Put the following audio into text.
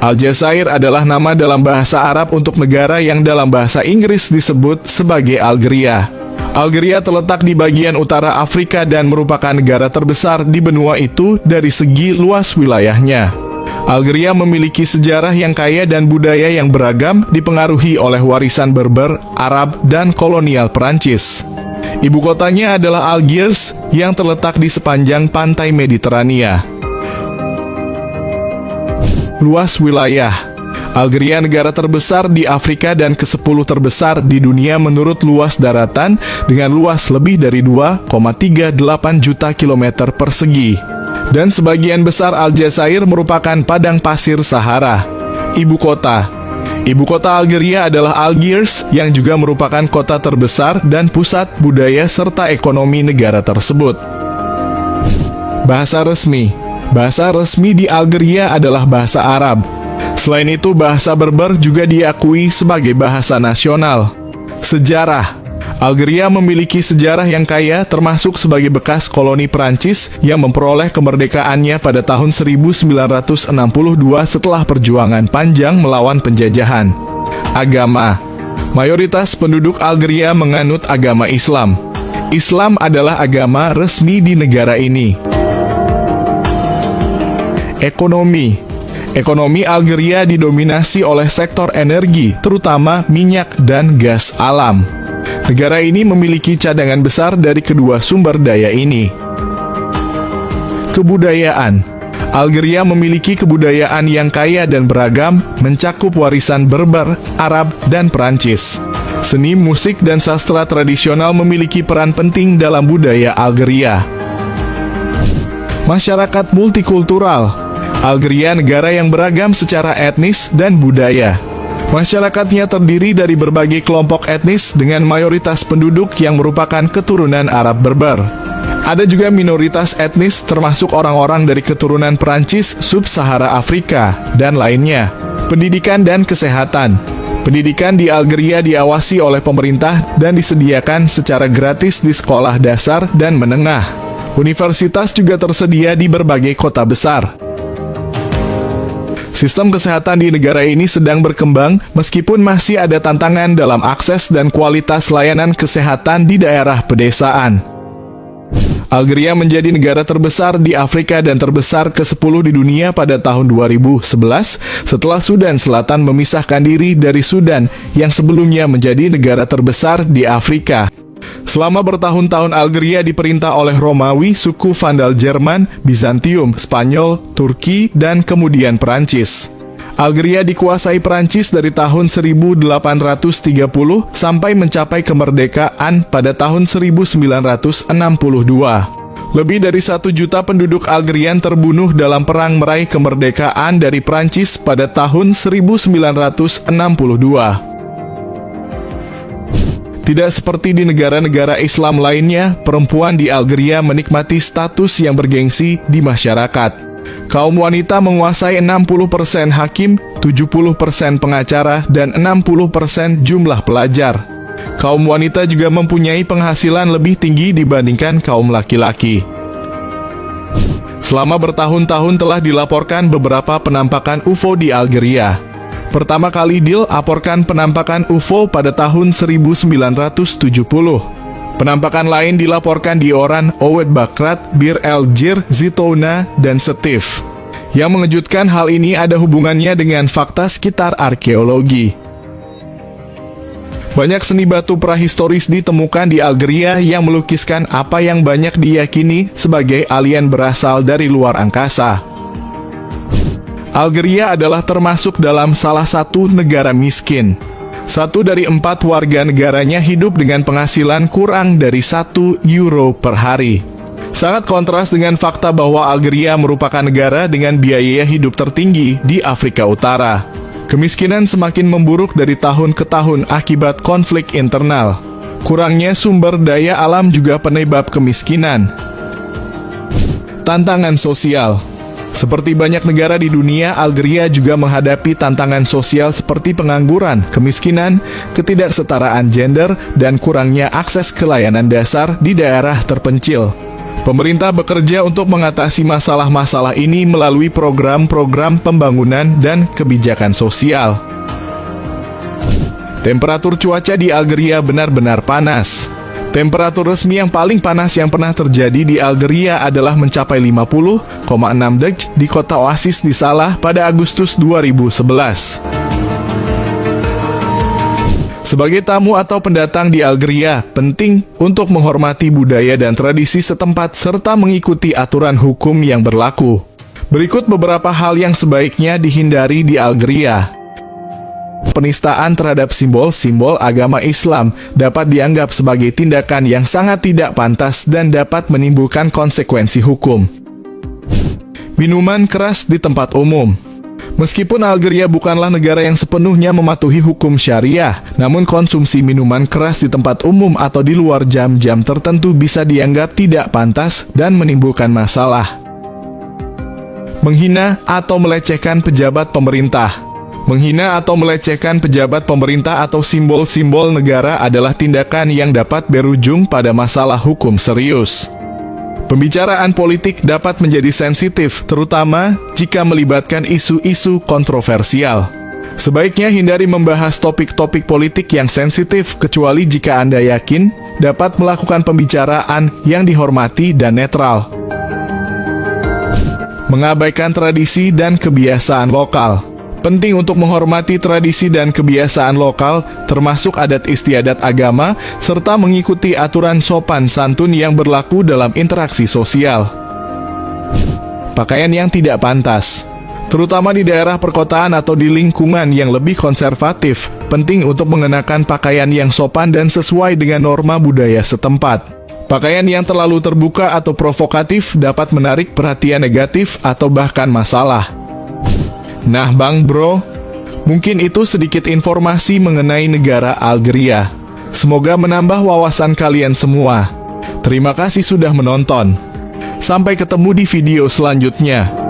Aljazair adalah nama dalam bahasa Arab untuk negara yang dalam bahasa Inggris disebut sebagai Algeria. Algeria terletak di bagian utara Afrika dan merupakan negara terbesar di benua itu dari segi luas wilayahnya. Algeria memiliki sejarah yang kaya dan budaya yang beragam dipengaruhi oleh warisan Berber, Arab, dan kolonial Perancis. Ibu kotanya adalah Algiers yang terletak di sepanjang pantai Mediterania. Luas wilayah. Algeria negara terbesar di Afrika dan ke-10 terbesar di dunia menurut luas daratan dengan luas lebih dari 2,38 juta kilometer persegi. Dan sebagian besar Aljazair merupakan padang pasir Sahara. Ibu kota. Ibu kota Algeria adalah Algiers yang juga merupakan kota terbesar dan pusat budaya serta ekonomi negara tersebut. Bahasa resmi. Bahasa resmi di Algeria adalah bahasa Arab. Selain itu, bahasa Berber juga diakui sebagai bahasa nasional. Sejarah. Algeria memiliki sejarah yang kaya termasuk sebagai bekas koloni Perancis yang memperoleh kemerdekaannya pada tahun 1962 setelah perjuangan panjang melawan penjajahan. Agama. Mayoritas penduduk Algeria menganut agama Islam. Islam adalah agama resmi di negara ini. Ekonomi. Ekonomi Algeria didominasi oleh sektor energi, terutama minyak dan gas alam. Negara ini memiliki cadangan besar dari kedua sumber daya ini. Kebudayaan. Algeria memiliki kebudayaan yang kaya dan beragam, mencakup warisan Berber, Arab, dan Perancis. Seni, musik, dan sastra tradisional memiliki peran penting dalam budaya Algeria. Masyarakat multikultural. Algeria negara yang beragam secara etnis dan budaya. Masyarakatnya terdiri dari berbagai kelompok etnis dengan mayoritas penduduk yang merupakan keturunan Arab Berber. Ada juga minoritas etnis termasuk orang-orang dari keturunan Perancis, Sub-Sahara Afrika, dan lainnya. Pendidikan dan kesehatan. Pendidikan di Algeria diawasi oleh pemerintah dan disediakan secara gratis di sekolah dasar dan menengah. Universitas juga tersedia di berbagai kota besar. Sistem kesehatan di negara ini sedang berkembang meskipun masih ada tantangan dalam akses dan kualitas layanan kesehatan di daerah pedesaan. Algeria menjadi negara terbesar di Afrika dan terbesar ke-10 di dunia pada tahun 2011 setelah Sudan Selatan memisahkan diri dari Sudan yang sebelumnya menjadi negara terbesar di Afrika. Selama bertahun-tahun Algeria diperintah oleh Romawi, suku Vandal Jerman, Bizantium, Spanyol, Turki, dan kemudian Perancis. Algeria dikuasai Perancis dari tahun 1830 sampai mencapai kemerdekaan pada tahun 1962. Lebih dari 1 juta penduduk Algerian terbunuh dalam perang meraih kemerdekaan dari Perancis pada tahun 1962. Tidak seperti di negara-negara Islam lainnya, perempuan di Algeria menikmati status yang bergengsi di masyarakat. Kaum wanita menguasai 60% hakim, 70% pengacara, dan 60% jumlah pelajar. Kaum wanita juga mempunyai penghasilan lebih tinggi dibandingkan kaum laki-laki. Selama bertahun-tahun telah dilaporkan beberapa penampakan UFO di Algeria. Pertama kali dilaporkan penampakan UFO pada tahun 1970. Penampakan lain dilaporkan di Oran, Oued Bakrat, Bir El Jir, Zitouna, dan Setif. Yang mengejutkan, hal ini ada hubungannya dengan fakta sekitar arkeologi. Banyak seni batu prahistoris ditemukan di Algeria yang melukiskan apa yang banyak diyakini sebagai alien berasal dari luar angkasa. Algeria adalah termasuk dalam salah satu negara miskin. 1 dari 4 warga negaranya hidup dengan penghasilan kurang dari 1 euro per hari. Sangat kontras dengan fakta bahwa Algeria merupakan negara dengan biaya hidup tertinggi di Afrika Utara. Kemiskinan semakin memburuk dari tahun ke tahun akibat konflik internal. Kurangnya sumber daya alam juga penyebab kemiskinan. Tantangan sosial. Seperti banyak negara di dunia, Algeria juga menghadapi tantangan sosial seperti pengangguran, kemiskinan, ketidaksetaraan gender, dan kurangnya akses ke layanan dasar di daerah terpencil. Pemerintah bekerja untuk mengatasi masalah-masalah ini melalui program-program pembangunan dan kebijakan sosial. Temperatur cuaca di Algeria benar-benar panas. Temperatur resmi yang paling panas yang pernah terjadi di Algeria adalah mencapai 50,6 derajat di kota Oasis di Salah pada Agustus 2011. Sebagai tamu atau pendatang di Algeria, penting untuk menghormati budaya dan tradisi setempat serta mengikuti aturan hukum yang berlaku. Berikut beberapa hal yang sebaiknya dihindari di Algeria. Penistaan terhadap simbol-simbol agama Islam dapat dianggap sebagai tindakan yang sangat tidak pantas dan dapat menimbulkan konsekuensi hukum. Minuman keras di tempat umum. Meskipun Algeria bukanlah negara yang sepenuhnya mematuhi hukum syariah, namun konsumsi minuman keras di tempat umum atau di luar jam-jam tertentu bisa dianggap tidak pantas dan menimbulkan masalah. Menghina atau melecehkan pejabat pemerintah. Menghina atau melecehkan pejabat pemerintah atau simbol-simbol negara adalah tindakan yang dapat berujung pada masalah hukum serius. Pembicaraan politik dapat menjadi sensitif, terutama jika melibatkan isu-isu kontroversial. Sebaiknya hindari membahas topik-topik politik yang sensitif, kecuali jika Anda yakin dapat melakukan pembicaraan yang dihormati dan netral. Mengabaikan tradisi dan kebiasaan lokal. Penting untuk menghormati tradisi dan kebiasaan lokal, termasuk adat istiadat agama, serta mengikuti aturan sopan santun yang berlaku dalam interaksi sosial. Pakaian yang tidak pantas. Terutama di daerah perkotaan atau di lingkungan yang lebih konservatif, penting untuk mengenakan pakaian yang sopan dan sesuai dengan norma budaya setempat. Pakaian yang terlalu terbuka atau provokatif dapat menarik perhatian negatif atau bahkan masalah. Nah Bang Bro, mungkin itu sedikit informasi mengenai negara Algeria. Semoga menambah wawasan kalian semua. Terima kasih sudah menonton. Sampai ketemu di video selanjutnya.